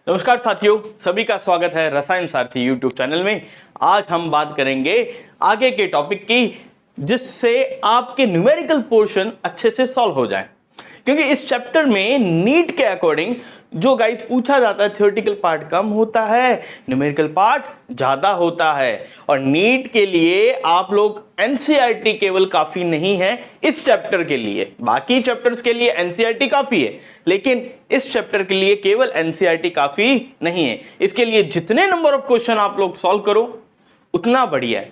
नमस्कार साथियों, सभी का स्वागत है रसायन सारथी यूट्यूब चैनल में। आज हम बात करेंगे आगे के टॉपिक की, जिससे आपके न्यूमेरिकल पोर्शन अच्छे से सॉल्व हो जाए। क्योंकि इस चैप्टर में नीट के अकॉर्डिंग जो गाइस पूछा जाता है, थ्योरेटिकल पार्ट कम होता है, न्यूमेरिकल पार्ट ज्यादा होता है। और नीट के लिए आप लोग एनसीईआरटी केवल काफी नहीं है इस चैप्टर के लिए, बाकी चैप्टर्स के लिए एनसीईआरटी काफी है, लेकिन इस चैप्टर के लिए केवल एनसीईआरटी काफी नहीं है। इसके लिए जितने नंबर ऑफ क्वेश्चन आप लोग सॉल्व करो उतना बढ़िया है।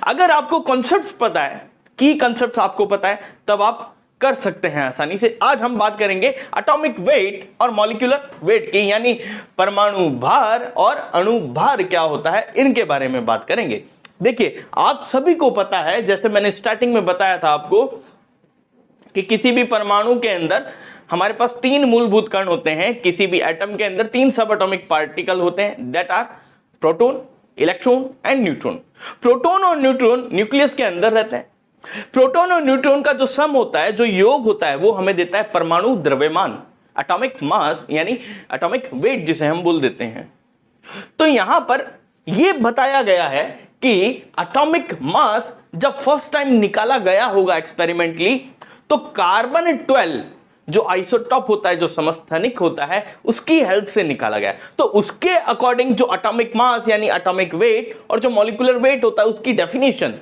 अगर आपको कॉन्सेप्ट्स पता है, की कॉन्सेप्ट्स आपको पता है, तब आप कर सकते हैं आसानी से। आज हम बात करेंगे एटॉमिक वेट और मॉलिक्यूलर वेट की, यानी परमाणु भार और अणु भार क्या होता है, इनके बारे में बात करेंगे। देखिए, आप सभी को पता है, जैसे मैंने स्टार्टिंग में बताया था आपको, कि किसी भी परमाणु के अंदर हमारे पास तीन मूलभूत कण होते हैं। किसी भी एटम के अंदर तीन सब एटॉमिक पार्टिकल होते हैं, that are proton, electron and neutron. Proton और न्यूट्रॉन न्यूक्लियस के अंदर रहते हैं। प्रोटॉन और न्यूट्रॉन का जो सम होता है, जो योग होता है, वो हमें देता है परमाणु द्रव्यमान, एटॉमिक मास, यानी एटॉमिक वेट जिसे हम बोल देते हैं। तो यहां पर यह बताया गया है कि एटॉमिक मास जब फर्स्ट टाइम निकाला गया होगा एक्सपेरिमेंटली, तो कार्बन 12 जो आइसोटॉप होता है, जो समस्थानिक होता है, उसकी हेल्प से निकाला गया। तो उसके अकॉर्डिंग जो एटॉमिक मास यानी एटॉमिक वेट और जो मॉलिक्यूलर वेट होता है, उसकी डेफिनेशन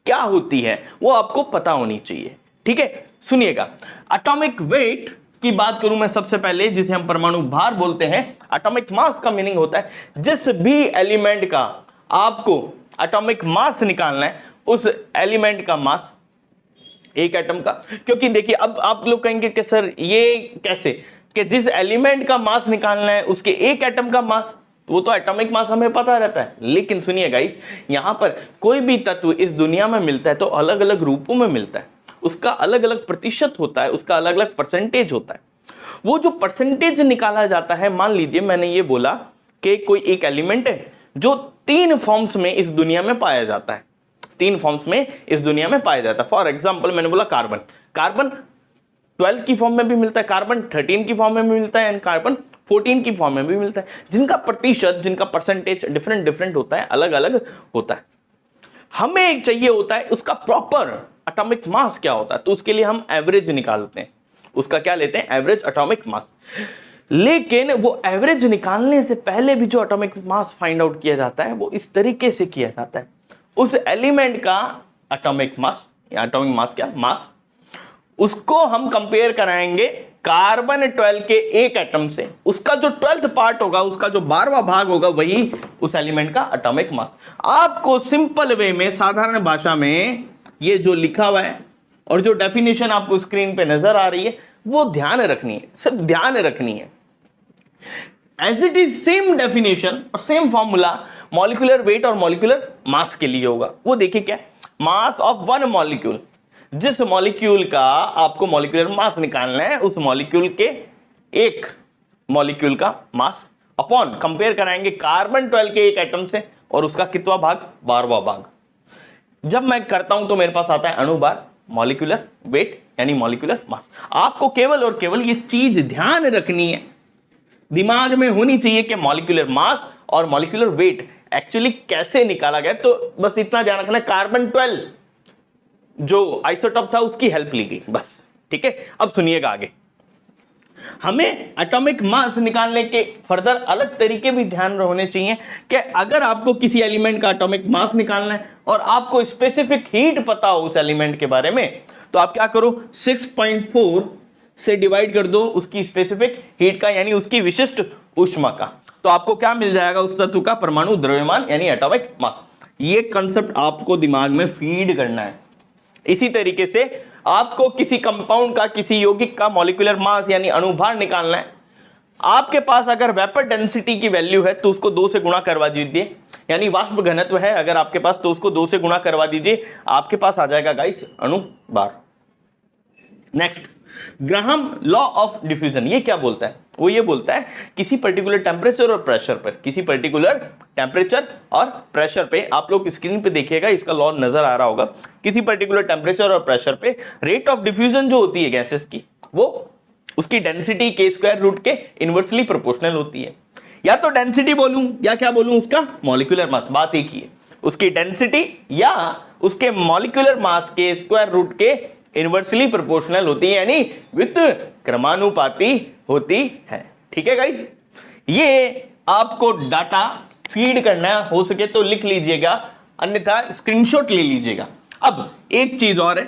क्या होती है वो आपको पता होनी चाहिए। ठीक है, सुनिएगा। एटॉमिक वेट की बात करूं मैं सबसे पहले, जिसे हम परमाणु भार बोलते हैं। एटॉमिक मास का मीनिंग होता है जिस भी एलिमेंट का आपको एटॉमिक मास निकालना है, उस एलिमेंट का मास, एक एटम का। क्योंकि देखिए, अब आप लोग कहेंगे कि सर ये कैसे, कि जिस एलिमेंट का मास निकालना है उसके एक एटम का मास, वो तो एटॉमिक मास हमें पता रहता है। लेकिन सुनिए गाइस, यहां पर कोई भी तत्व इस दुनिया में मिलता है तो अलग अलग रूपों में मिलता है, उसका अलग अलग प्रतिशत होता है, उसका अलग अलग परसेंटेज होता है। वो जो परसेंटेज निकाला जाता है, मान लीजिए मैंने ये बोला कि कोई एक एलिमेंट है जो तीन फॉर्म्स में इस दुनिया में पाया जाता है, तीन फॉर्म्स में इस दुनिया में पाया जाता है। फॉर एग्जाम्पल मैंने बोला कार्बन, कार्बन 12 की फॉर्म में भी मिलता है, कार्बन 13 की फॉर्म में भी मिलता है, एंड कार्बन 14 की फॉर्म में भी मिलता है, जिनका प्रतिशत, जिनका परसेंटेज डिफरेंट होता है, अलग अलग होता है। हमें एक चाहिए होता है उसका प्रॉपर एटॉमिक मास क्या होता है, तो उसके लिए हम एवरेज निकालते हैं। उसका क्या लेते हैं? Average atomic mass. लेकिन वो एवरेज निकालने से पहले भी जो एटॉमिक मास फाइंड आउट किया जाता है, वो इस तरीके से किया जाता है। उस एलिमेंट का एटॉमिक मास, या एटॉमिक मास क्या, मास, उसको हम कंपेयर कराएंगे कार्बन 12 के एक एटम से। उसका जो 12th पार्ट होगा, उसका जो 12वां भाग होगा, वही उस एलिमेंट का एटॉमिक मास। आपको सिंपल वे में, साधारण भाषा में ये जो लिखा हुआ है और जो डेफिनेशन आपको स्क्रीन पे नजर आ रही है, वो ध्यान रखनी है, सिर्फ ध्यान रखनी है। As it is same definition और सेम फॉर्मूला मॉलिक्यूलर वेट और मॉलिक्यूलर मास के लिए होगा। वो देखिए क्या, मास ऑफ वन मॉलिक्यूल, जिस मॉलिक्यूल का आपको मॉलिक्यूलर मास निकालना है, उस मॉलिक्यूल के एक मॉलिक्यूल का मास अपॉन कंपेयर कराएंगे कार्बन 12 के एक एटम से, और उसका कितवा भाग, 12वां भाग। जब मैं करता हूं तो मेरे पास आता है अणु भार, मॉलिक्यूलर वेट यानी मॉलिक्यूलर मास। आपको केवल और केवल ये चीज ध्यान रखनी है, दिमाग में होनी चाहिए कि मॉलिक्यूलर मास और मॉलिक्यूलर वेट एक्चुअली कैसे निकाला गया। तो बस इतना ध्यान रखना, कार्बन 12 जो आइसोटॉप था उसकी हेल्प ली गई, बस। ठीक है, अब सुनिएगा आगे। हमें एटॉमिक मास निकालने के फर्दर अलग तरीके भी ध्यान होने चाहिए कि अगर आपको किसी एलिमेंट का एटॉमिक मास निकालना है और आपको स्पेसिफिक हीट पता हो उस एलिमेंट के बारे में, तो आप क्या करो, 6.4 से डिवाइड कर दो उसकी स्पेसिफिक हीट का, यानी उसकी विशिष्ट ऊष्मा का। तो आपको क्या मिल जाएगा, उस तत्व का परमाणु द्रव्यमान यानी एटॉमिक मास। ये कंसेप्ट आपको दिमाग में फीड करना है। इसी तरीके से आपको किसी कंपाउंड का, किसी यौगिक का मॉलिक्यूलर मास यानी अणुभार निकालना है। आपके पास अगर वेपर डेंसिटी की वैल्यू है तो उसको 2 से गुणा करवा दीजिए, यानी वाष्प घनत्व है अगर आपके पास, तो उसको 2 से गुणा करवा दीजिए, आपके पास आ जाएगा गाइस अणुभार। Next, Graham law of diffusion ये क्या बोलता है? वो ये बोलता है किसी पर्टिकुलर टेम्परेचर और प्रेशर पर, किसी पर्टिकुलर टेम्परेचर और प्रेशर पे, आप लोग स्क्रीन पे देखिएगा, इसका लॉ नजर आ रहा होगा। किसी पर्टिकुलर टेम्परेचर और प्रेशर पे रेट ऑफ डिफ्यूजन जो होती है गैसेस की, वो उसकी डेंसिटी के स्क्वायर रूट के इनवर्सली प्रोपोर्शनल होती है। या तो डेंसिटी बोलूं या क्या बोलूं, उसका मॉलिक्यूलर मास, बात एक ही है। उसकी डेंसिटी या उसके मॉलिक्यूलर मास के स्क्वायर रूट के इनवर्सली प्रोपोर्शनल होती है, यानी विद क्रमानुपाती होती है। ठीक है गाइस, ये आपको डाटा फीड करना हो सके तो लिख लीजिएगा, अन्यथा स्क्रीनशॉट ले लीजिएगा। अब एक चीज और है,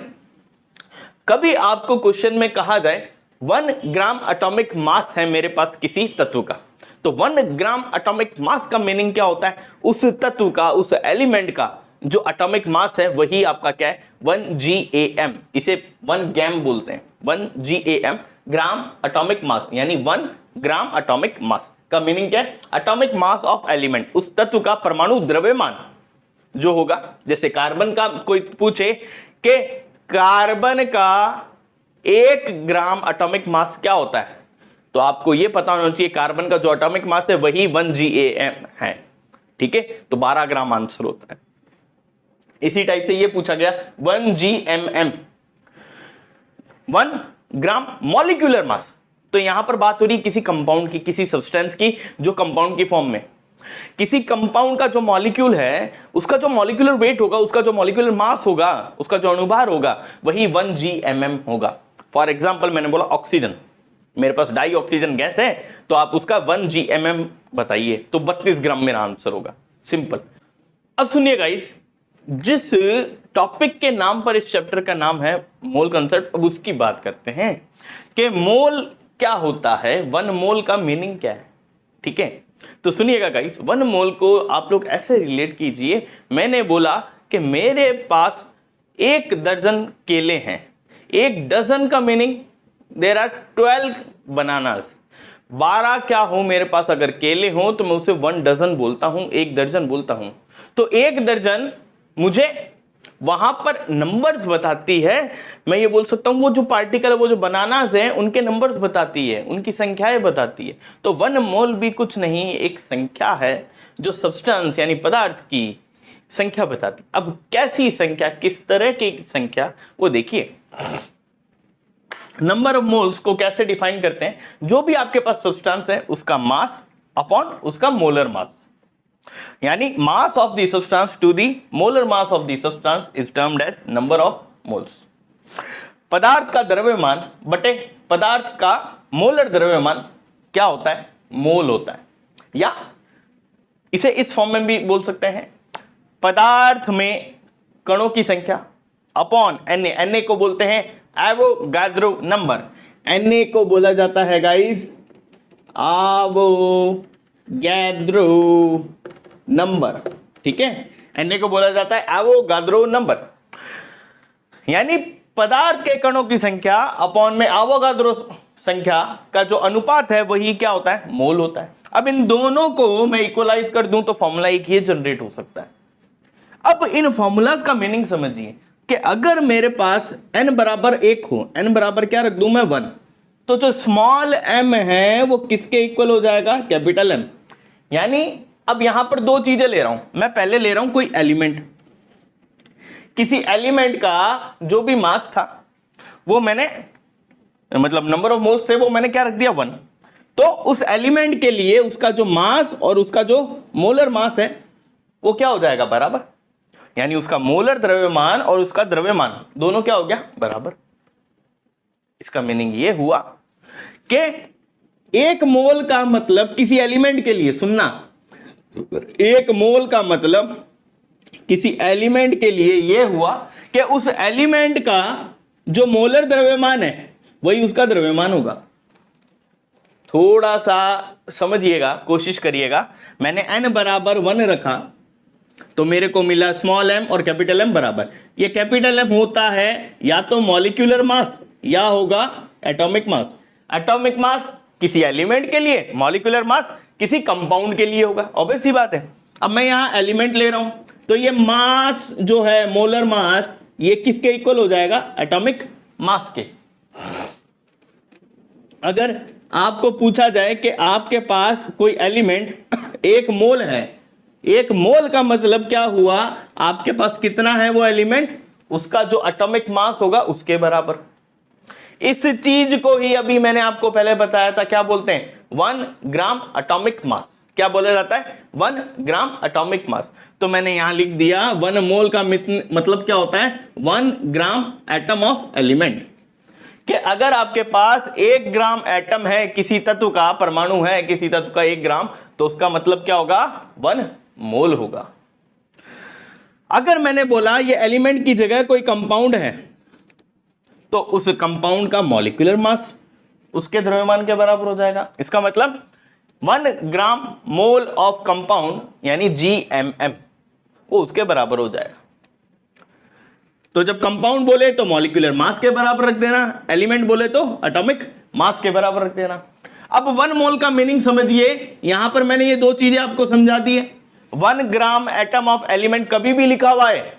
कभी आपको क्वेश्चन में कहा जाए 1 ग्राम एटॉमिक मास है मेरे पास किसी तत्व का, तो 1 ग्राम एटॉमिक मास का मीनिंग क्या होता है, उस तत्व का, उस एलिमेंट का जो एटॉमिक मास है वही आपका क्या है, 1 GAM, इसे 1 गैम बोलते हैं, 1 GAM ग्राम एटॉमिक मास, यानी 1 ग्राम एटॉमिक मास का मीनिंग क्या है, एटॉमिक मास ऑफ एलिमेंट, उस तत्व का परमाणु द्रव्यमान जो होगा। जैसे कार्बन का कोई पूछे कि कार्बन का 1 ग्राम एटॉमिक मास क्या होता है, तो आपको यह पता होना चाहिए कार्बन का जो एटॉमिक मास है वही 1 GAM है। ठीक है, तो 12 ग्राम आंसर होता है। इसी टाइप से यह पूछा गया 1 GMM, 1 ग्राम मॉलिक्यूलर मास, तो यहां पर बात हो रही है किसी कंपाउंड की, किसी सब्सटेंस की जो कंपाउंड की फॉर्म में, किसी कंपाउंड का जो मॉलिक्यूल है उसका जो मॉलिक्यूलर वेट होगा, उसका जो मॉलिक्यूलर मास होगा, उसका जो अणुभार होगा वही 1 GMM होगा। फॉर एग्जांपल मैंने बोला ऑक्सीजन, मेरे पास डाई ऑक्सीजन गैस है, तो आप उसका 1 GMM बताइए, तो 32 ग्राम मेरा आंसर होगा, सिंपल। अब सुनिए गाइस, जिस टॉपिक के नाम पर इस चैप्टर का नाम है मोल कंसेप्ट, अब उसकी बात करते हैं कि मोल क्या होता है, 1 मोल का मीनिंग क्या है। ठीक है, तो सुनिएगा गाइस, 1 मोल को आप लोग ऐसे रिलेट कीजिए, मैंने बोला कि मेरे पास 1 दर्जन केले हैं, 1 डजन का मीनिंग देयर आर 12 बनानास, 12 क्या हो मेरे पास अगर केले हो तो मैं उसे 1 डजन बोलता हूं, 1 दर्जन बोलता हूं। तो 1 दर्जन मुझे वहां पर नंबर्स बताती है, मैं ये बोल सकता हूं वो जो पार्टिकल, वो जो बनानास हैं उनके नंबर्स बताती है, उनकी संख्याएं बताती है। तो 1 मोल भी कुछ नहीं, एक संख्या है जो सब्सटेंस यानी पदार्थ की संख्या बताती। अब कैसी संख्या, किस तरह की संख्या, वो देखिए। नंबर ऑफ मोल्स को कैसे डिफाइन करते हैं, जो भी आपके पास सब्सटेंस है उसका मास अपॉन उसका मोलर मास, यानी mass of the substance to the molar mass of the substance is termed as number of moles. पदार्थ का द्रव्यमान बटे पदार्थ का मोलर द्रव्यमान क्या होता है, मोल होता है, या इसे इस फॉर्म में भी बोल सकते हैं, पदार्थ में कणों की संख्या अपॉन Na, Na को बोलते हैं एवोगाद्रो नंबर, Na को बोला जाता है गाइस एवोगाद्रो नंबर। ठीक है, Na को बोला जाता है एवोगाद्रो नंबर, यानी पदार्थ के कणों की संख्या अपॉन में एवोगाद्रो संख्या का जो अनुपात है वही क्या होता है, मोल होता है। अब इन दोनों को मैं इक्वलाइज कर दूं तो फॉर्मूला एक ही जनरेट हो सकता है। अब इन फॉर्मूलाज का मीनिंग समझिए कि अगर मेरे पास n बराबर 1 हो, n बराबर क्या रख दूं मैं 1, तो जो स्मॉल m है वो किसके इक्वल हो जाएगा, कैपिटल M। यानी अब यहां पर 2 चीजें ले रहा हूं मैं, पहले ले रहा हूं कोई एलिमेंट, किसी एलिमेंट का जो भी मास था वो मैंने, मतलब नंबर ऑफ मोल्स थे वो मैंने क्या रख दिया 1, तो उस एलिमेंट के लिए उसका जो मास और उसका जो मोलर मास है वो क्या हो जाएगा, बराबर, यानी उसका मोलर द्रव्यमान और उसका द्रव्यमान दोनों क्या हो गया, बराबर। इसका मीनिंग ये हुआ कि 1 मोल का मतलब किसी एलिमेंट के लिए, सुनना, 1 मोल का मतलब किसी एलिमेंट के लिए यह हुआ कि उस एलिमेंट का जो मोलर द्रव्यमान है वही उसका द्रव्यमान होगा। थोड़ा सा समझिएगा, कोशिश करिएगा। मैंने n बराबर 1 रखा तो मेरे को मिला स्मॉल m और कैपिटल M बराबर, ये कैपिटल M होता है या तो मॉलिक्यूलर मास या होगा एटॉमिक मास। एटॉमिक मास किसी एलिमेंट के लिए, मॉलिक्यूलर मास किसी कंपाउंड के लिए होगा, ऑब्वियस सी बात है। अब मैं यहां एलिमेंट ले रहा हूं तो ये मास जो है, मोलर मास, ये किसके इक्वल हो जाएगा, एटॉमिक मास के। अगर आपको पूछा जाए कि आपके पास कोई एलिमेंट 1 मोल है, 1 मोल का मतलब क्या हुआ, आपके पास कितना है वो एलिमेंट, उसका जो एटॉमिक मास होगा उसके बराबर। इस चीज को ही अभी मैंने आपको पहले बताया था, क्या बोलते हैं, 1 ग्राम एटॉमिक मास। क्या बोला जाता है? 1 ग्राम एटॉमिक मास। तो मैंने यहां लिख दिया 1 मोल का मतलब क्या होता है? 1 ग्राम एटम ऑफ एलिमेंट। कि अगर आपके पास 1 ग्राम एटम है किसी तत्व का, परमाणु है किसी तत्व का 1 ग्राम, तो उसका मतलब क्या होगा? 1 मोल होगा। अगर मैंने बोला ये एलिमेंट की जगह कोई कंपाउंड है, तो उस कंपाउंड का मॉलिक्यूलर मास उसके द्रव्यमान के बराबर हो जाएगा। इसका मतलब 1 ग्राम मोल ऑफ कंपाउंड यानी GMM वो उसके बराबर हो जाएगा। तो जब कंपाउंड बोले तो मॉलिक्यूलर मास के बराबर रख देना, एलिमेंट बोले तो एटॉमिक मास के बराबर रख देना। अब 1 मोल का मीनिंग समझिए। यहां पर मैंने ये 2 चीजें आपको समझा दी है। 1 ग्राम एटम ऑफ एलिमेंट कभी भी लिखा हुआ है,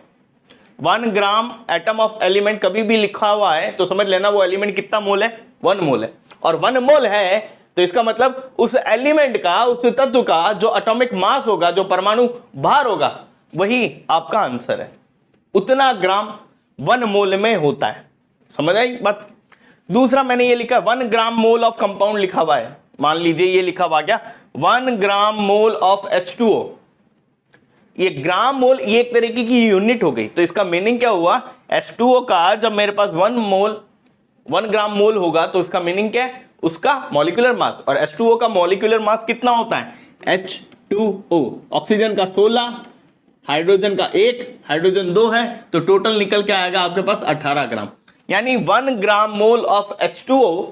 1 ग्राम एटम ऑफ एलिमेंट कभी भी लिखा हुआ है तो समझ लेना वो एलिमेंट कितना मोल है? 1 मोल है। और 1 मोल है तो इसका मतलब उस एलिमेंट का, उस तत्व का जो एटॉमिक मास होगा, जो परमाणु भार होगा, वही आपका आंसर है। उतना ग्राम 1 मोल में होता है। समझ आई बात? दूसरा मैंने ये लिखा 1 ग्राम मोल ऑफ कंपाउंड लिखा हुआ है। मान लीजिए ये लिखा हुआ क्या? 1 ग्राम मोल ऑफ H2O। ये ग्राम मोल ये एक तरीके की यूनिट हो गई। तो इसका मीनिंग क्या हुआ? H2O का जब मेरे पास 1 ग्राम मोल होगा तो इसका मीनिंग क्या है? उसका मॉलिक्यूलर मास। और H2O का मॉलिक्यूलर मास कितना होता है? H2O। ऑक्सीजन का 16, हाइड्रोजन का 1, हाइड्रोजन 2 है, तो टोटल निकल के आएगा आपके पास 18 ग्राम। यानी 1 ग्राम मोल ऑफ H2O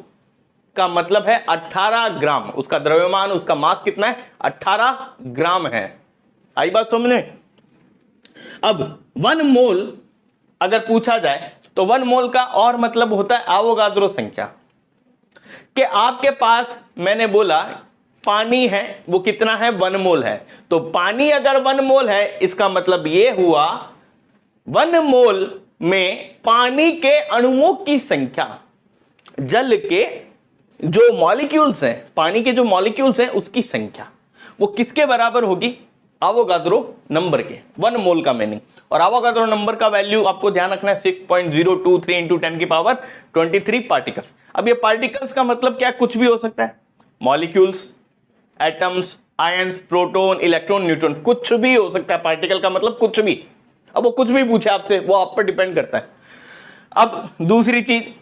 का मतलब है 18 ग्राम। उसका द्रव्यमान, उसका मास कितना है? 18 ग्राम है। आई बात समझने? अब 1 मोल अगर पूछा जाए तो 1 मोल का और मतलब होता है एवोगाद्रो संख्या। कि आपके पास मैंने बोला पानी है, वो कितना है? 1 मोल है। तो पानी अगर 1 मोल है इसका मतलब ये हुआ 1 मोल में पानी के अणुओं की संख्या, जल के जो मॉलिक्यूल्स हैं, पानी के जो मॉलिक्यूल्स हैं उसकी संख्या वो किसके बराबर होगी? एवोगाद्रो नंबर के। 1 मोल का मीनिंग। और एवोगाद्रो नंबर का वैल्यू आपको ध्यान रखना है 6.023 इंटू 10 की पावर 23 पार्टिकल्स। अब ये पार्टिकल्स का मतलब क्या? कुछ भी हो सकता है। Molecules, atoms, ions, proton, electron, neutron, कुछ भी हो सकता है। पार्टिकल का मतलब कुछ भी। अब वो कुछ भी पूछे आपसे, वो आप पर डिपेंड करता है। अब दूसरी चीज,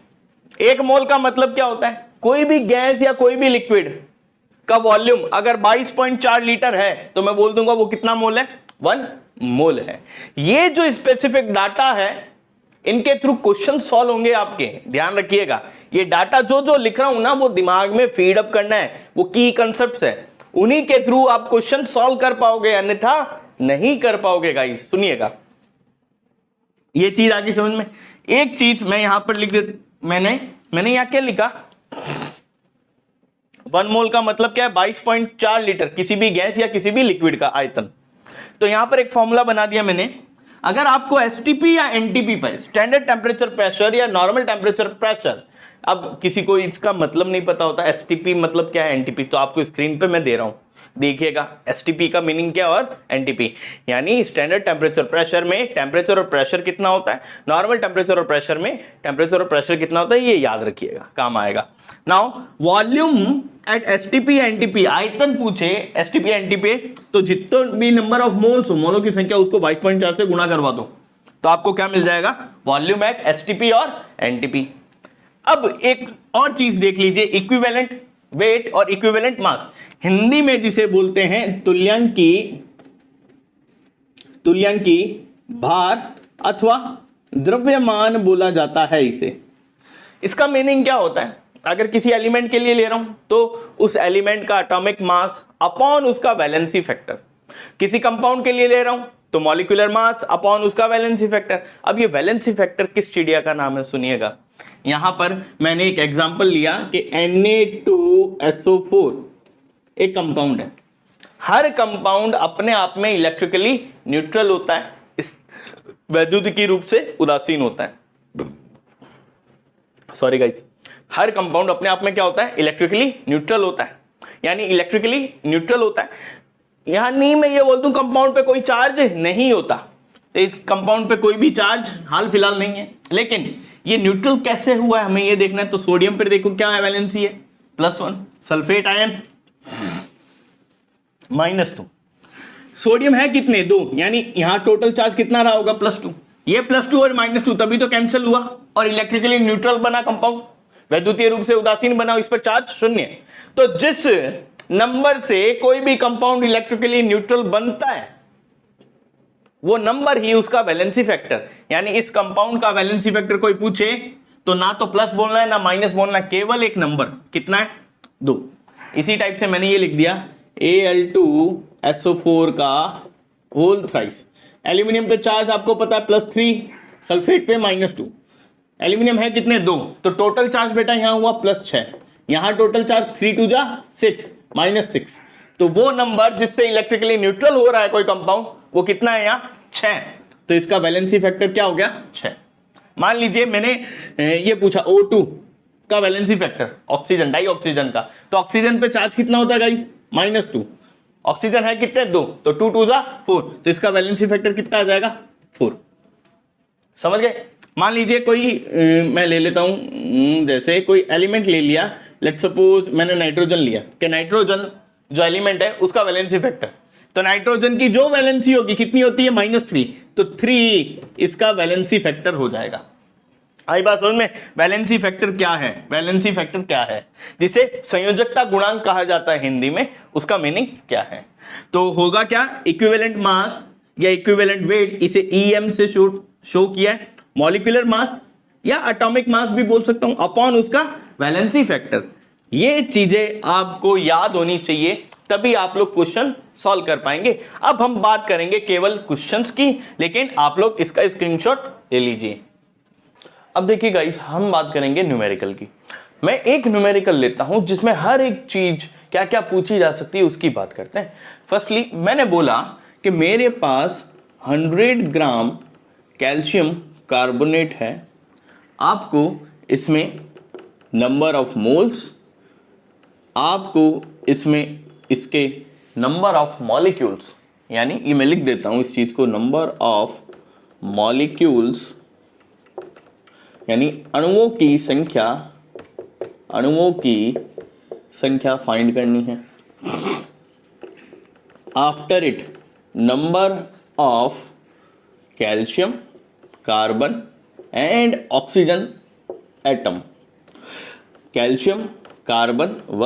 1 मोल का मतलब क्या होता है? कोई भी गैस या कोई भी लिक्विड का वॉल्यूम अगर 22.4 लीटर है तो मैं बोल दूंगा वो कितना मोल है? 1 मोल है। ये जो स्पेसिफिक डाटा है इनके थ्रू क्वेश्चन सॉल्व होंगे आपके, ध्यान रखिएगा। ये डाटा जो जो लिख रहा हूं ना वो दिमाग में फीड अप करना है, वो की कंसेप्ट्स है, उन्हीं के थ्रू आप क्वेश्चन सॉल्व कर पाओगे, अन्यथा नहीं कर पाओगे गाइस। सुनिएगा, ये चीज आगे समझ में। एक चीज मैं यहां पर लिख दे, मैंने यहां क्या लिखा? 1 मोल का मतलब क्या है? 22.4 लीटर किसी भी गैस या किसी भी लिक्विड का आयतन। तो यहां पर एक फॉर्मूला बना दिया मैंने। अगर आपको एसटीपी या एनटीपी पर, स्टैंडर्ड टेम्परेचर प्रेशर या नॉर्मल टेम्परेचर प्रेशर, अब किसी को इसका मतलब नहीं पता होता एसटीपी मतलब क्या है, एनटीपी, तो आपको स्क्रीन पे मैं दे रहा हूं, देखिएगा एसटीपी का मीनिंग क्या और एनटीपी। यानी स्टैंडर्ड टेम्परेचर प्रेशर में टेम्परेचर और प्रेशर कितना होता है, नॉर्मल टेम्परेचर और प्रेशर में टेम्परेचर और प्रेशर कितना होता है, ये याद रखिएगा, काम आएगा। Now volume at STP NTP, आयतन पूछे एसटीपी एनटीपी, तो जितना भी नंबर ऑफ मोल्स हो, मोलों की संख्या उसको 22.4 से गुणा करवा दो तो आपको क्या मिल जाएगा, वॉल्यूम एट एसटीपी और एनटीपी। अब एक और चीज देख लीजिए, इक्विवेलेंट वेट और इक्विवेलेंट मास, हिंदी में जिसे बोलते हैं तुल्यांकी भार अथवा द्रव्यमान बोला जाता है इसे। इसका मीनिंग क्या होता है, अगर किसी एलिमेंट के लिए ले रहा हूं तो उस एलिमेंट का एटॉमिक मास अपॉन उसका वैलेंसी फैक्टर, किसी कंपाउंड के लिए ले रहा हूं तो मॉलिक्यूलर मास अपॉन उसका वैलेंसी फैक्टर। अब ये वैलेंसी फैक्टर किस चिड़िया का नाम है, सुनिएगा। यहां पर मैंने एक एग्जांपल लिया कि Na2SO4 एक कंपाउंड है। हर कंपाउंड अपने आप में इलेक्ट्रिकली न्यूट्रल होता है, इस वैद्युतिकी रूप से उदासीन होता है। सॉरी गाइस, हर कंपाउंड अपने आप में क्या होता है, इलेक्ट्रिकली न्यूट्रल होता है, यानी इलेक्ट्रिकली न्यूट्रल होता है। यानी मैं ये बोल दूं कंपाउंड पे कोई चार्ज नहीं होता, तो इस कंपाउंड पे कोई भी चार्ज हाल फिलहाल नहीं है। लेकिन ये न्यूट्रल कैसे हुआ है हमें ये देखना है। तो सोडियम पे देखो क्या है, वैलेंसी है +1, सल्फेट आयन -2। सोडियम है कितने, 2, यानी यहां टोटल चार्ज कितना रहा होगा, +2। ये +2 और -2 तभी तो कैंसिल हुआ और इलेक्ट्रिकली न्यूट्रल बना कंपाउंड, वैद्युतीय रूप से उदासीन बना, इस पर चार्ज 0। तो जिस नंबर से कोई भी कंपाउंड इलेक्ट्रिकली न्यूट्रल बनता है वो नंबर ही उसका वैलेंसी फैक्टर, यानी इस कंपाउंड का वैलेंसी फैक्टर कोई पूछे तो ना तो प्लस बोलना है ना माइनस बोलना है, केवल एक नंबर कितना है, 2। इसी टाइप से मैंने ये लिख दिया Al2SO4 का होल थ्राइस। एल्यूमिनियम पे चार्ज आपको पता है +3, सल्फेट पे -2। एल्यूमिनियम है कितने, 2, तो टोटल चार्ज बेटा यहां हुआ +6, यहां टोटल चार्ज 3 2 जा 6 -6। तो वो नंबर जिससे इलेक्ट्रिकली न्यूट्रल हो रहा है कोई कंपाउंड वो कितना है यहां, 6। तो इसका वैलेंसी फैक्टर क्या हो गया, 6। मान लीजिए मैंने ये पूछा O2 का वैलेंसी फैक्टर, ऑक्सीजन डाइऑक्सीजन का, तो ऑक्सीजन पे चार्ज कितना होता है गाइस, -2। ऑक्सीजन है कितने, 2, तो 2 2 जा 4, तो इसका वैलेंसी फैक्टर कितना आ जाएगा, 4। समझ गए। मान लीजिए कोई मैं ले लेता हूं, जैसे कोई एलिमेंट ले लिया, लेट्स सपोज मैंने नाइट्रोजन लिया, कि नाइट्रोजन जो एलिमेंट है उसका वैलेंसी फैक्टर, तो नाइट्रोजन की जो वैलेंसी होगी कितनी होती है, -3, तो 3 इसका वैलेंसी फैक्टर हो जाएगा। आई बात समझ में। वैलेंसी फैक्टर क्या है, वैलेंसी फैक्टर क्या है, जिसे संयोजकता गुणांक कहा जाता है हिंदी में, उसका मीनिंग क्या है। तो होगा क्या, इक्विवेलेंट मास या इक्विवेलेंट वेट, इसे EM से शो किया है, मॉलिक्यूलर मास या एटॉमिक मास भी बोल सकता हूं, अपॉन उसका वैलेंसी फैक्टर। ये चीजें आपको याद होनी चाहिए, तभी आप लोग क्वेश्चन सॉल्व कर पाएंगे। अब हम बात करेंगे केवल क्वेश्चंस की, लेकिन आप लोग इसका स्क्रीनशॉट ले लीजिए। अब देखिए गाइस, हम बात करेंगे न्यूमेरिकल की। मैं एक न्यूमेरिकल लेता हूं जिसमें हर एक चीज क्या क्या पूछी जा सकती है उसकी बात करते हैं। फर्स्टली मैंने बोला कि मेरे पास 100 ग्राम कैल्शियम कार्बोनेट है, आपको इसमें नंबर ऑफ मोल्स, आपको इसमें इसके नंबर ऑफ मॉलिक्यूल्स, यानी ये मैं लिख देता हूं इस चीज को, नंबर ऑफ मॉलिक्यूल्स यानी अणुओं की संख्या फाइंड करनी है। After it number of calcium, carbon and oxygen atom. Calcium, carbon व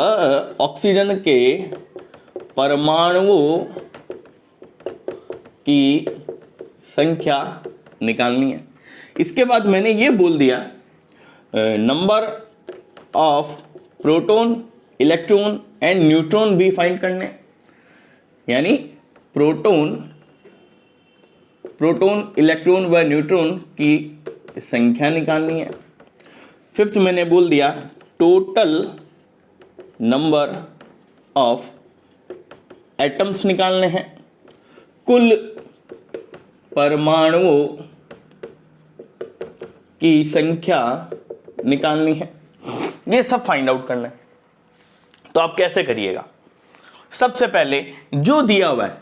ऑक्सीजन के परमाणुओं की संख्या निकालनी है। इसके बाद मैंने ये बोल दिया number of proton, electron and neutron भी फाइंड करने, यानी प्रोटॉन, इलेक्ट्रॉन व न्यूट्रॉन की संख्या निकालनी है। फिफ्थ मैंने बोल दिया टोटल नंबर ऑफ एटम्स निकालने हैं, कुल परमाणुओं की संख्या निकालनी है। ये सब फाइंड आउट करना है। तो आप कैसे करिएगा, सबसे पहले जो दिया हुआ है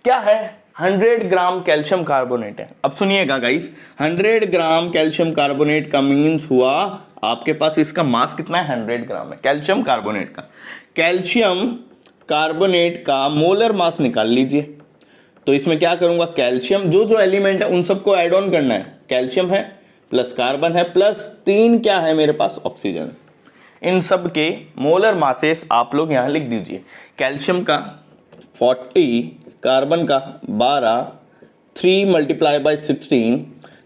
क्या है, 100 ग्राम कैल्शियम कार्बोनेट है। अब सुनिएगा गाइस, 100 ग्राम कैल्शियम कार्बोनेट का मीन्स हुआ आपके पास इसका मास कितना है, 100 ग्राम है कैल्शियम कार्बोनेट का। कैल्शियम कार्बोनेट का मोलर मास निकाल लीजिए। तो इसमें क्या करूंगा, कैल्शियम जो एलिमेंट है उन सबको ऐड ऑन करना है। कैल्शियम है प्लस कार्बन है प्लस 3 क्या है मेरे पास, ऑक्सीजन। इन सब के मोलर मासेस आप लोग यहां लिख दीजिए। कैल्शियम का 40, कार्बन का 12, 3 × 16,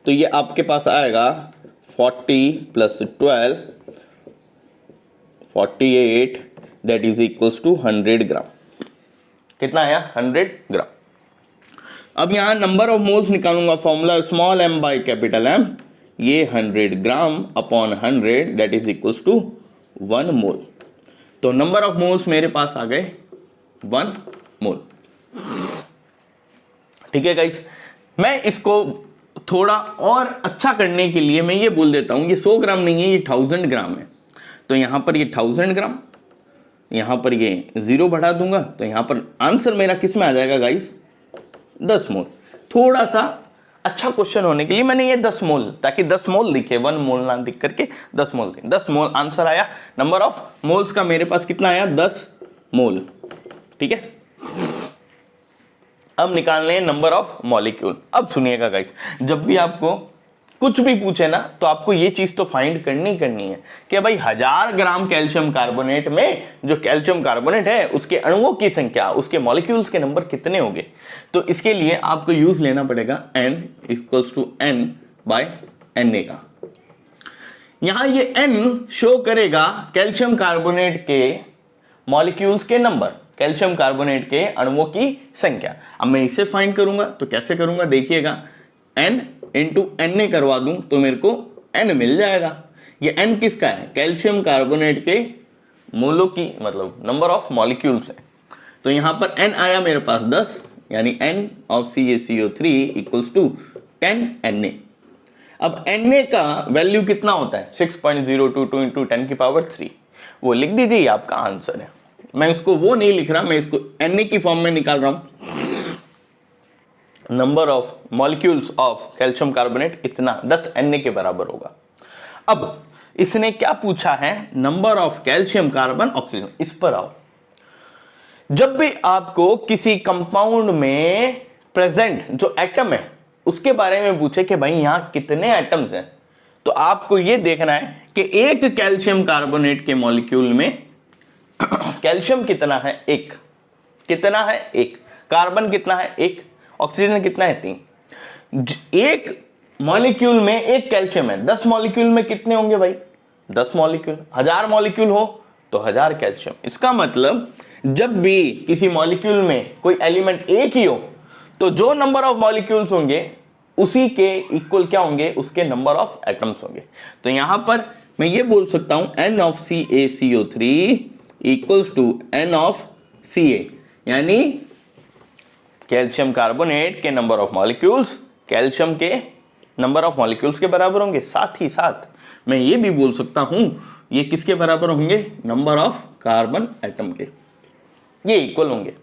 तो ये आपके पास आएगा 40 + 12 48, that is equals to 100 gram. कितना आया, 100 ग्राम। अब यहां नंबर ऑफ मोल्स निकालूंगा, formula small m by capital M, ये 100 gram upon 100 that is equals to 1 mole. तो नंबर ऑफ मोल्स मेरे पास आ गए 1 मोल। ठीक है गाइस, मैं इसको थोड़ा और अच्छा करने के लिए मैं ये बोल देता हूं, ये 100 ग्राम नहीं है, ये 1000 ग्राम है। तो यहां पर ये 1000 ग्राम, यहां पर ये 0 बढ़ा दूंगा, तो यहां पर आंसर मेरा किस में आ जाएगा गाइस, 10 मोल। थोड़ा सा अच्छा क्वेश्चन होने के लिए मैंने ये 10 मोल, ताकि 10 मोल दिखे, 1 मोल ना दिख करके 10 मोल दिखे। 10 मोल आंसर आया। नंबर ऑफ मोल्स का मेरे पास कितना आया, 10 मोल। ठीक है, अब निकालने हैं नंबर ऑफ मॉलिक्यूल। अब सुनिएगा गाइस, जब भी आपको कुछ भी पूछे ना तो आपको ये चीज तो फाइंड करनी है कि भाई 1000 ग्राम कैल्शियम कार्बोनेट में जो कैल्शियम कार्बोनेट है उसके अणुओं की संख्या, उसके मॉलिक्यूल्स के नंबर कितने होंगे। तो इसके लिए आपको यूज लेना पड़ेगा n equals to n by Na का। यहां ये n शो करेगा कैल्शियम कार्बोनेट के मॉलिक्यूल्स के नंबर, कैल्शियम कार्बोनेट के अणुओं की संख्या। अब मैं इसे फाइंड करूंगा तो कैसे करूंगा देखिएगा, n इंटू Na करवा दूं तो मेरे को n मिल जाएगा। ये n किसका है, कैल्शियम कार्बोनेट के मोलों की, मतलब नंबर ऑफ मॉलिक्यूल्स है। तो यहां पर n आया मेरे पास 10, यानी n of CaCO3 equals to 10 Na। अब Na का वैल्यू कितना होता है, 6.022 इंटू 10 की पावर 3, वो लिख दीजिए, आपका आंसर है। मैं इसको वो नहीं लिख रहा, मैं इसको Na की फॉर्म में निकाल रहा हूं। Number of molecules of calcium carbonate इतना 10 Na के बराबर होगा। अब इसने क्या पूछा है, number of calcium carbon oxygen. इस पर आओ, जब भी आपको किसी कंपाउंड में प्रेजेंट जो एटम है उसके बारे में पूछे कि भाई यहां कितने एटम्स हैं, तो आपको यह देखना है कि एक कैल्शियम कार्बोनेट के मॉलिक्यूल में कैल्शियम कितना है, एक। कितना है, एक। कार्बन कितना है, एक। ऑक्सीजन कितना है, 3। एक मॉलिक्यूल में एक कैल्शियम है, 10 मॉलिक्यूल में कितने होंगे भाई, 10 मॉलिक्यूल। 1000 मॉलिक्यूल हो तो 1000 कैल्शियम। इसका मतलब जब भी किसी मॉलिक्यूल में कोई एलिमेंट एक ही हो तो जो नंबर ऑफ मॉलिक्यूल्स होंगे उसी के इक्वल क्या होंगे, उसके नंबर ऑफ एटम्स होंगे। तो यहां पर मैं ये बोल सकता हूं n of CaCO3 equals to n of Ca, यानी कैल्शियम कार्बोनेट के नंबर ऑफ मॉलिक्यूल्स कैल्शियम के नंबर ऑफ मॉलिक्यूल्स के बराबर होंगे। साथ ही साथ मैं ये भी बोल सकता हूं ये किसके बराबर होंगे, नंबर ऑफ कार्बन एटम के, ये इक्वल होंगे।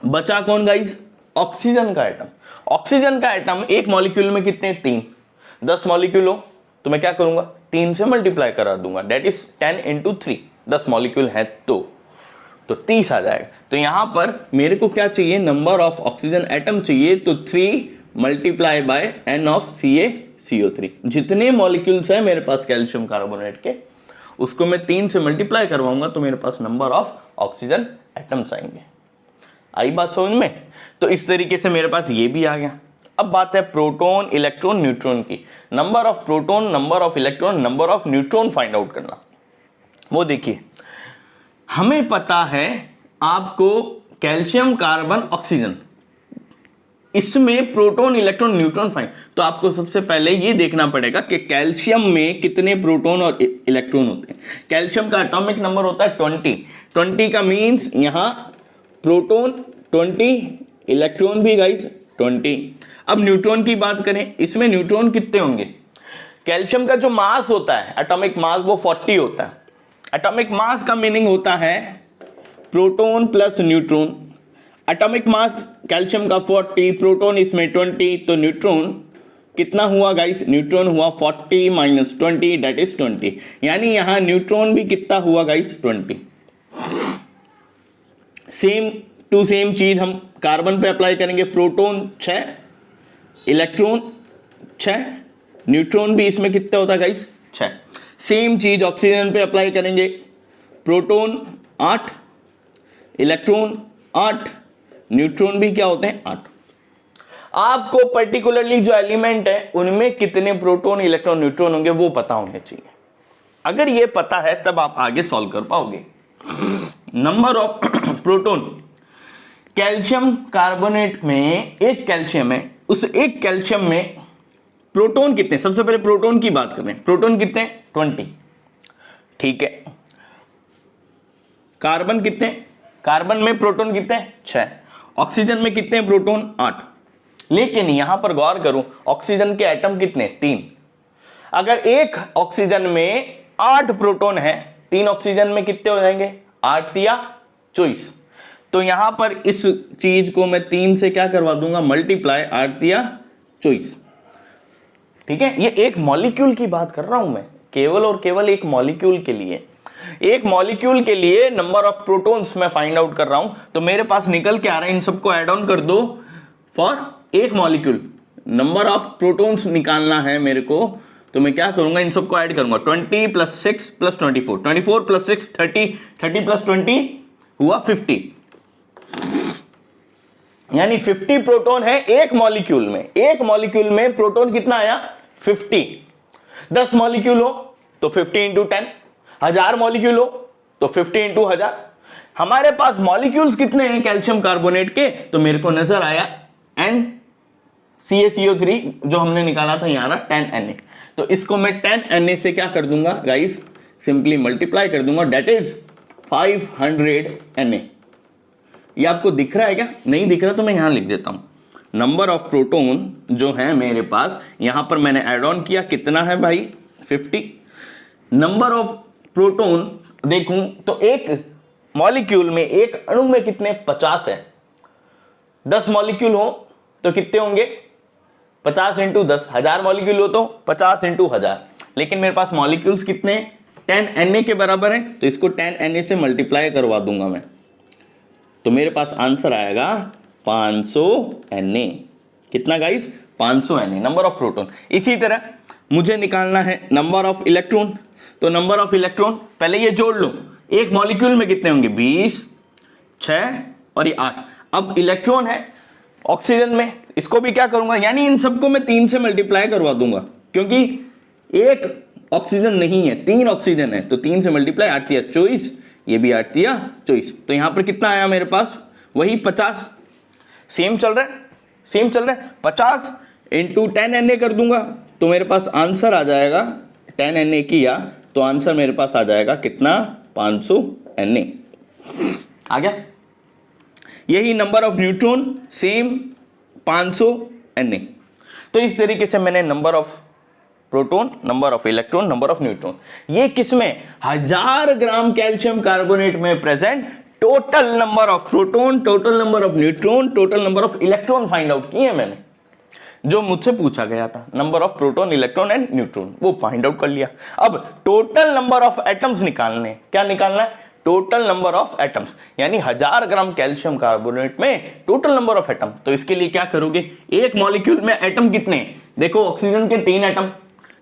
बचा कौन गाइस, ऑक्सीजन का एटम। ऑक्सीजन का एटम एक मॉलिक्यूल में कितने, 3। 10 मॉलिक्यूल हो तो मैं क्या करूंगा, 3 से मल्टीप्लाई करा दूंगा, दैट इज 10 इंटू 3। 10 मॉलिक्यूल है तो 30 आ जाएगा। तो यहां पर मेरे को क्या चाहिए, नंबर ऑफ ऑक्सीजन एटम चाहिए, तो 3 multiply by n of CaCO3। जितने मॉलिक्यूल्स है मेरे पास कैल्शियम कार्बोनेट के, उसको मैं 3 से मल्टीप्लाई करवाऊंगा तो मेरे पास नंबर ऑफ ऑक्सीजन एटम्स आएंगे। आई बात समझ में। तो इस तरीके से मेरे पास ये भी आ गया। अब बात है प्रोटॉन, इलेक्ट्रॉन, न्यूट्रॉन की। Number of proton, number of electron, number of neutron find out करना। वो देखिए, हमें पता है आपको कैल्शियम कार्बन ऑक्सीजन, इसमें प्रोटॉन, इलेक्ट्रॉन, न्यूट्रॉन फाइंड। तो आपको सबसे पहले ये देखना पड़ेगा कि कैल्शियम में कितने प्रोटॉन और इलेक्ट्रॉन होते हैं। कैल्शियम का एटॉमिक नंबर होता है 20। 20 का मीन्स यहां प्रोटॉन 20, इलेक्ट्रॉन भी गाइस 20। अब न्यूट्रॉन की बात करें, इसमें न्यूट्रॉन कितने होंगे, कैल्शियम का जो मास होता है, एटॉमिक मास, वो 40 होता है। एटॉमिक मास का मीनिंग होता है proton plus neutron. Atomic mass calcium का 40, प्रोटॉन इसमें 20, तो न्यूट्रॉन कितना हुआ गाइस, न्यूट्रॉन हुआ 40 माइनस 20, दैट इज 20। यानी यहां न्यूट्रॉन भी कितना हुआ गाइस, 20। सेम टू सेम चीज हम कार्बन पे अप्लाई करेंगे। प्रोटॉन 6, इलेक्ट्रॉन 6, न्यूट्रॉन भी इसमें कितना होता है गाइस, 6। सेम चीज ऑक्सीजन पे अप्लाई करेंगे। प्रोटॉन 8, इलेक्ट्रॉन 8, न्यूट्रॉन भी क्या होते हैं, 8। आपको पर्टिकुलरली जो एलिमेंट है उनमें कितने प्रोटॉन, इलेक्ट्रॉन, न्यूट्रॉन होंगे वो पता होने चाहिए। अगर ये पता है तब आप आगे सॉल्व कर पाओगे। Number of proton, calcium carbonate में एक कैल्शियम है, उस एक कैल्शियम में प्रोटॉन कितने, सबसे पहले प्रोटॉन की बात कर रहे हैं। प्रोटॉन कितने, 20, ठीक है। कार्बन कितने, कार्बन में प्रोटॉन कितने, 6। ऑक्सीजन में कितने प्रोटॉन, 8। लेकिन यहां पर गौर करूं, ऑक्सीजन के एटम कितने, 3। अगर एक ऑक्सीजन में 8 प्रोटॉन है, 3 ऑक्सीजन में कितने हो जाएंगे, 8 या 24। तो यहां पर इस चीज को मैं 3 से क्या करवा दूंगा, मल्टीप्लाई, 8 या 24, ठीक है। ये एक मॉलिक्यूल की बात कर रहा हूं मैं, केवल और केवल एक मॉलिक्यूल के लिए। एक मॉलिक्यूल के लिए नंबर ऑफ प्रोटॉन्स मैं फाइंड आउट कर रहा हूं, तो मेरे पास निकल के आ रहा है, इन सबको ऐड ऑन कर दो। फॉर एक मॉलिक्यूल नंबर ऑफ प्रोटॉन्स निकालना है मेरे को, तो मैं क्या करूंगा, इन सबको ऐड करूंगा। 20 + 6 + 24, 24 + 6 30, 30 + 20 हुआ 50, यानी 50 प्रोटॉन है एक मॉलिक्यूल में। एक मॉलिक्यूल में प्रोटॉन कितना आया, 50। 10 मॉलिक्यूल हो तो 50 × 10, 1000 मॉलिक्यूल हो तो 50 × 1000। हमारे पास मॉलिक्यूल्स कितने हैं कैल्शियम कार्बोनेट के, तो मेरे को नजर आया NCaCO3 जो हमने निकाला था यहां ना 10Na। तो इसको मैं 10Na से क्या कर दूंगा गाइस, सिंपली मल्टीप्लाई कर दूंगा, दैट इज 500Na। ये आपको दिख रहा है क्या, नहीं दिख रहा तो मैं यहां लिख देता हूं। नंबर ऑफ प्रोटॉन जो है मेरे पास, यहां पर मैंने ऐड ऑन किया, कितना है भाई 50। नंबर ऑफ प्रोटॉन देखूं तो एक मॉलिक्यूल में, एक अणु में कितने, 50 है। 10 मॉलिक्यूल हो तो कितने होंगे, 50 × 10, 1000 मॉलिक्यूल हो तो 50 × 1000। लेकिन मेरे पास मॉलिक्यूल्स कितने, 10Na के बराबर है, तो इसको 10Na से मल्टीप्लाई करवा दूंगा मैं, तो मेरे पास आंसर आएगा 500Na। कितना guys, 500Na number of proton. इसी तरह मुझे निकालना है नंबर ऑफ इलेक्ट्रॉन, तो नंबर ऑफ इलेक्ट्रॉन पहले ये जोड़ लो, एक मॉलिक्यूल में कितने होंगे, 20, 6 और ये 8। अब इलेक्ट्रॉन है ऑक्सीजन में, इसको भी क्या करूंगा, यानी इन सबको मैं 3 से मल्टीप्लाई करवा दूंगा, क्योंकि एक ऑक्सीजन नहीं है, 3 ऑक्सीजन है, तो 3 से मल्टीप्लाई, 8 × 24, ये भी 8 × 24। तो यहां पर कितना आया मेरे पास, वही 50। सेम चल रहा है, सेम चल रहा है। 50 × 10Na कर दूंगा तो मेरे पास आंसर आ जाएगा, 10Na किया तो आंसर मेरे पास आ जाएगा कितना, 500Na आ गया। यही number of neutron, same 500Na। तो इस तरीके से मैंने number of proton, number of electron, number of neutron, ये किसमें, 1000 ग्राम कैल्शियम कार्बोनेट में present total number of proton, total number of neutron, total number of electron find out किए मैंने, जो मुझसे पूछा गया था। Number of proton, electron and neutron वो फाइंड आउट कर लिया। अब टोटल नंबर ऑफ एटम्स निकालने, क्या निकालना है, टोटल नंबर ऑफ एटम्स, यानी 1000 ग्राम कैल्शियम कार्बोनेट में टोटल नंबर ऑफ एटम। तो इसके लिए क्या करोगे, एक मॉलिक्यूल में एटम कितने, देखो ऑक्सीजन के 3 एटम,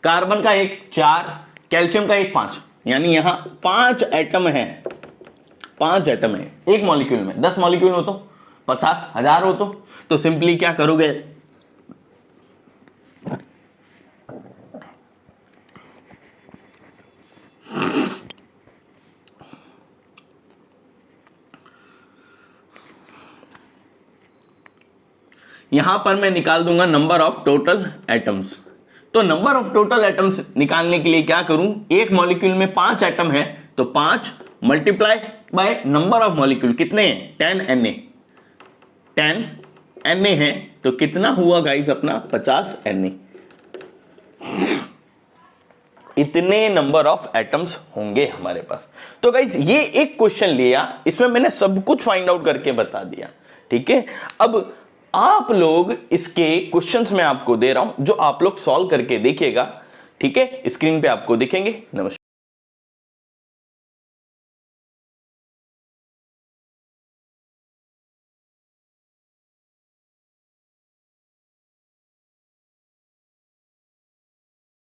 कार्बन का 1, 4, कैल्शियम का 1, 5, यानी यहां 5 एटम है, 5 एटम है एक मॉलिक्यूल में। 10 मॉलिक्यूल हो तो 50, 1000 हो तो सिंपली क्या करोगे, यहां पर मैं निकाल दूंगा नंबर ऑफ टोटल एटम्स। तो नंबर ऑफ टोटल एटम्स निकालने के लिए क्या करूं, एक मॉलिक्यूल में 5 एटम है तो 5 multiply by number of molecule, कितने हैं, 10Na। 10Na है तो कितना हुआ गाइस अपना, 50Na। इतने नंबर ऑफ एटम्स होंगे हमारे पास। तो गाइस ये एक क्वेश्चन लिया, इसमें मैंने सब कुछ फाइंड आउट करके बता दिया, ठीक है। अब आप लोग इसके क्वेश्चंस में आपको दे रहा हूं, जो आप लोग सॉल्व करके देखिएगा, ठीक है, स्क्रीन पे आपको दिखेंगे। नमस्कार।